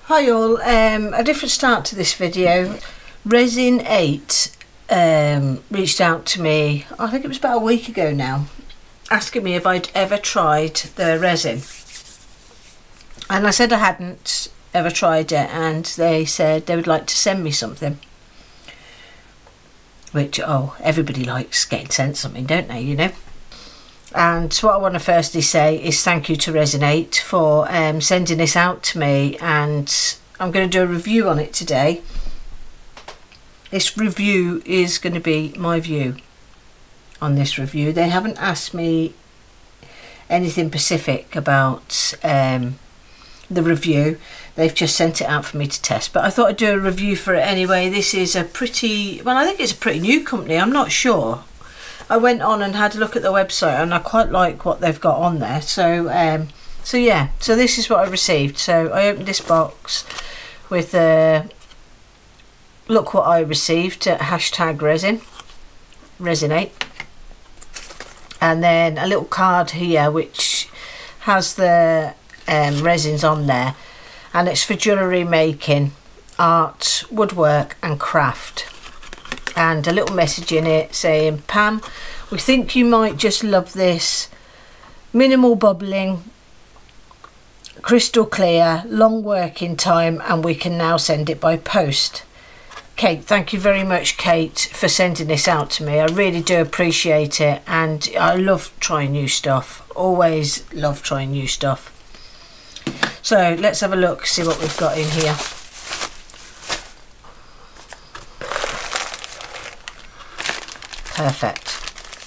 Hi all, a different start to this video. Resin 8 reached out to me, I think it was about a week ago now, asking me if I'd ever tried the resin. And I said I hadn't ever tried it, and they said they would like to send me something. Which, oh, everybody likes getting sent something, don't they, you know? And so what I want to firstly say is thank you to Resin 8 for sending this out to me, and I'm going to do a review on it today. This review is going to be my view on this review. They haven't asked me anything specific about the review. They've just sent it out for me to test, but I thought I'd do a review for it anyway. This is a pretty, well, I think it's a pretty new company, I'm not sure. I went on and had a look at the website and I quite like what they've got on there. So yeah, so this is what I received. So I opened this box with look what I received, hashtag Resin 8, and then a little card here which has the resins on there, and it's for jewellery making, art, woodwork and craft. And a little message in it saying, Pam, we think you might just love this. Minimal bubbling, crystal clear, long working time, and we can now send it by post. Kate, thank you very much, Kate, for sending this out to me. I really do appreciate it, and I love trying new stuff. Always love trying new stuff. So let's have a look, see what we've got in here. Perfect.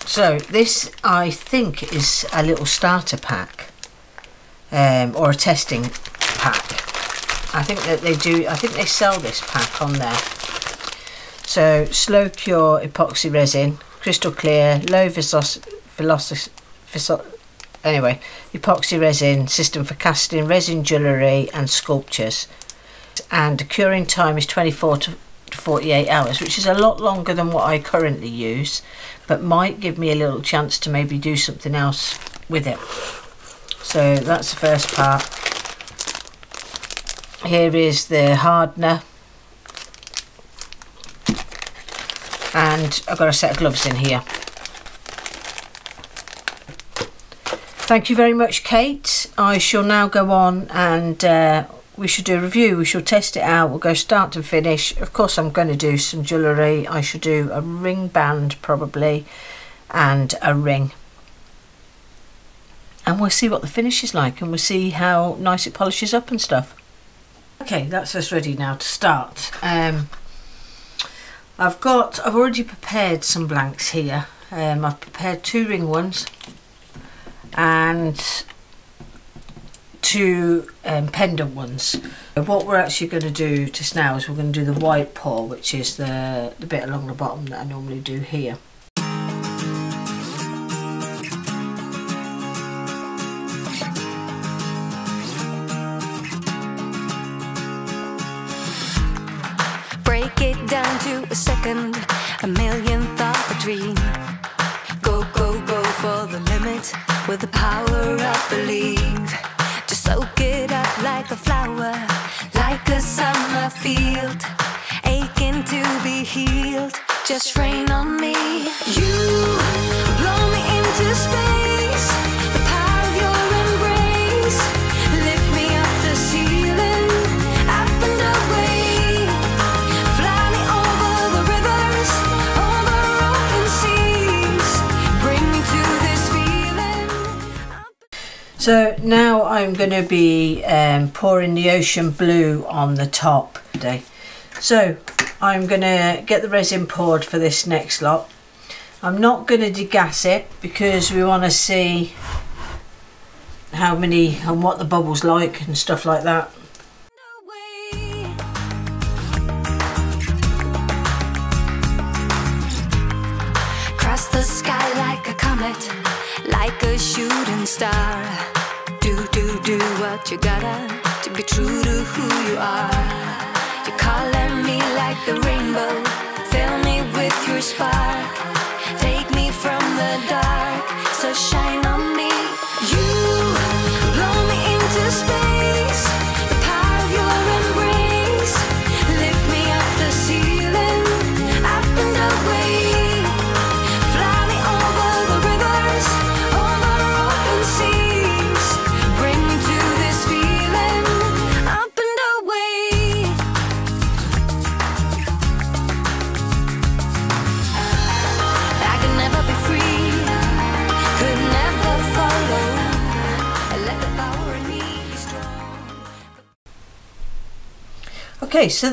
So this, I think, is a little starter pack, or a testing pack. I think that they do, I think they sell this pack on there. So slow cure epoxy resin, crystal clear, low velocity, anyway, epoxy resin system for casting resin jewellery and sculptures, and the curing time is 24 to 48 hours, which is a lot longer than what I currently use, but might give me a little chance to maybe do something else with it. So that's the first part. Here is the hardener, and I've got a set of gloves in here. Thank you very much, Kate. I shall now go on and we should do a review. We shall test it out. We'll go start to finish. Of course, I'm going to do some jewellery. I should do a ring band probably, and a ring. And we'll see what the finish is like, and we'll see how nice it polishes up and stuff. Okay, that's us ready now to start. I've already prepared some blanks here. I've prepared 2 ring ones and 2 pendant ones. What we're actually going to do just now is we're going to do the white pour, which is the bit along the bottom that I normally do here. Break it down to a second, a millionth of a dream. Go, go, go for the limit with the power of belief. Just soak it up like a flower, like a summer field, aching to be healed. Just rain on me. You blow me into space, the power of your embrace. Lift me up the ceiling, up and away. Fly me over the rivers, over open seas. Bring me to this feeling. So now I'm going to be pouring the ocean blue on the top today. So I'm going to get the resin poured for this next lot. I'm not going to degas it because we want to see how many and what the bubble's like and stuff like that. Cross the sky like a comet, like a shooting star. Do what you gotta to be true to who you are. You're calling me like the rainbow, fill me with your spark. Take me from the dark, so shine on me. You blow me into space, the power of your embrace. Okay, so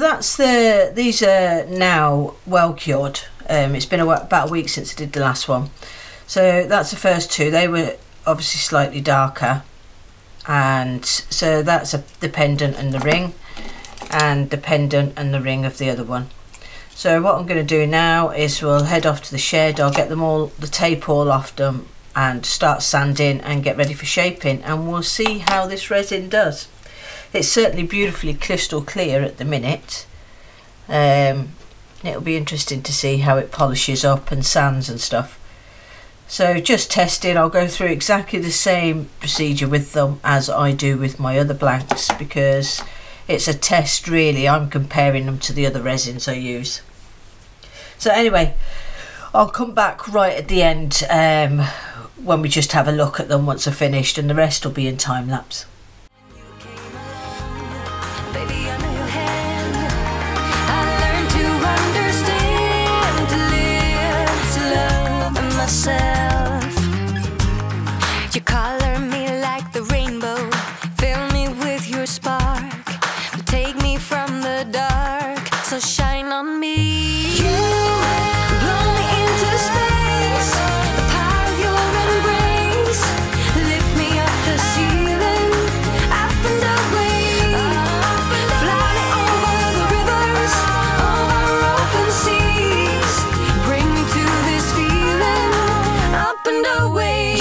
these are now well cured. It's been about a week since I did the last one. So that's the first two. They were obviously slightly darker, and so that's the pendant and the ring, and the pendant and the ring of the other one. So what I'm going to do now is we'll head off to the shed. I'll get them all, the tape all off them, and start sanding and get ready for shaping, and we'll see how this resin does. It's certainly beautifully crystal clear at the minute. It'll be interesting to see how it polishes up and sands and stuff. So just testing. I'll go through exactly the same procedure with them as I do with my other blanks, because it's a test really. I'm comparing them to the other resins I use. So anyway, I'll come back right at the end when we just have a look at them once I've finished, and the rest will be in time lapse. You color me like the rainbow, fill me with your spark, take me from the dark, so shine on me. You blow me into space, the power of your embrace, lift me up the ceiling, up and away, fly me over the rivers, over open seas, bring me to this feeling, up and away.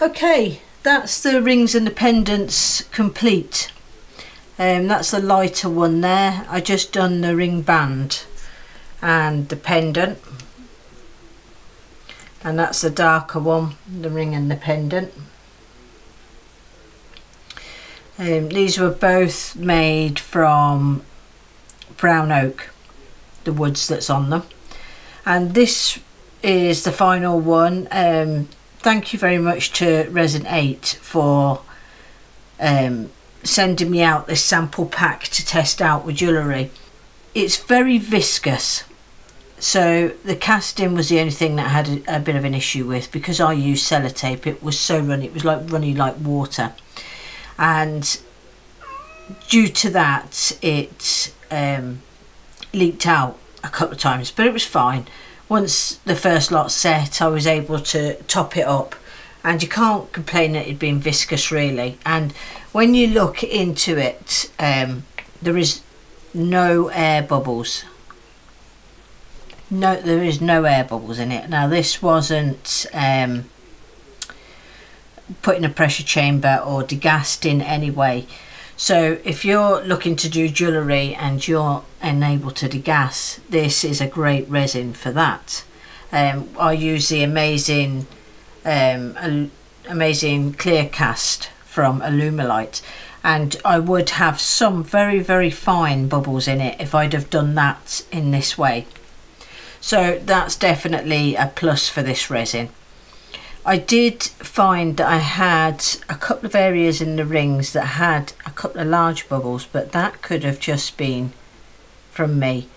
Okay, that's the rings and the pendants complete. That's the lighter one there. I just done the ring band and the pendant, and that's the darker one, the ring and the pendant. These were both made from brown oak, the woods that's on them, and this is the final one. Thank you very much to Resin 8 for sending me out this sample pack to test out with jewellery. It's very viscous, so the casting was the only thing that I had a bit of an issue with, because I used sellotape. It was so runny, it was like runny like water, and due to that it leaked out a couple of times, but it was fine. Once the first lot set, I was able to top it up, and you can't complain that it'd been viscous really. And when you look into it, there is no air bubbles. No, there is no air bubbles in it. Now this wasn't put in a pressure chamber or degassed in any way. So if you're looking to do jewellery and you're unable to degas, this is a great resin for that. I use the amazing clear cast from Alumilite, and I would have some very, very fine bubbles in it if I'd have done that in this way. So that's definitely a plus for this resin. I did find that I had a couple of areas in the rings that had a couple of large bubbles, but that could have just been from me,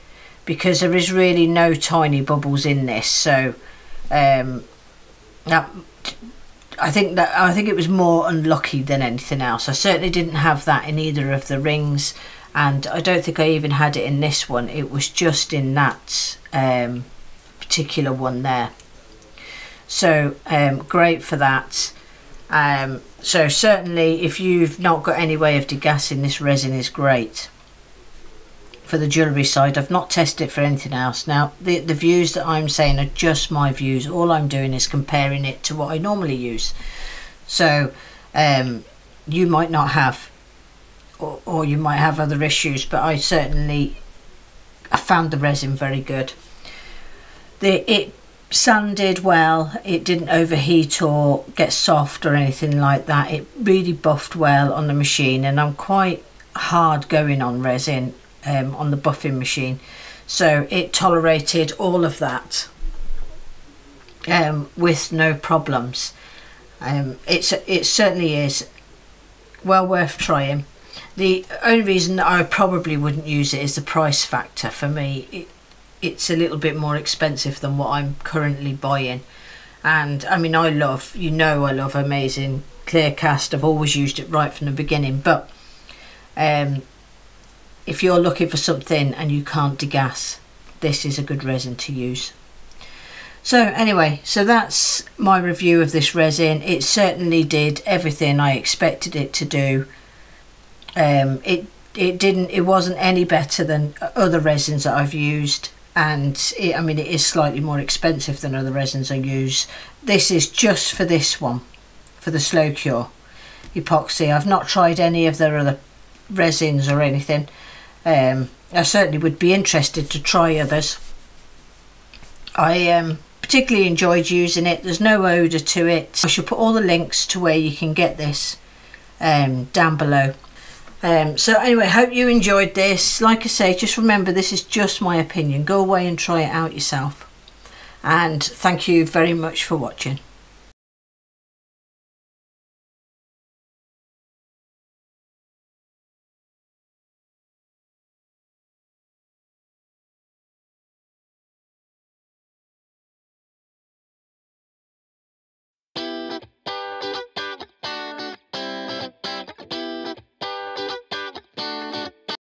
because there is really no tiny bubbles in this. So I think it was more unlucky than anything else. I certainly didn't have that in either of the rings, and I don't think I even had it in this one. It was just in that particular one there. So great for that. So certainly if you've not got any way of degassing, this resin is great. for the jewellery side. I've not tested it for anything else. Now the views that I'm saying are just my views. All I'm doing is comparing it to what I normally use. So you might not have, or you might have other issues, but I found the resin very good. It sanded well, it didn't overheat or get soft or anything like that. It really buffed well on the machine, and I'm quite hard going on resin on the buffing machine, so it tolerated all of that with no problems. It certainly is well worth trying. The only reason that I probably wouldn't use it is the price factor. For me, it's a little bit more expensive than what I'm currently buying. And I mean, I love Amazing Clear Cast. I've always used it right from the beginning, but if you're looking for something and you can't degas, this is a good resin to use. So anyway, so that's my review of this resin. It certainly did everything I expected it to do. It wasn't any better than other resins that I've used, and I mean, it is slightly more expensive than other resins I use. This is just for this one, for the slow cure epoxy. I've not tried any of their other resins or anything. I certainly would be interested to try others. I particularly enjoyed using it. There's no odour to it. I shall put all the links to where you can get this down below. So anyway, hope you enjoyed this. Like I say, just remember, this is just my opinion. Go away and try it out yourself. And thank you very much for watching.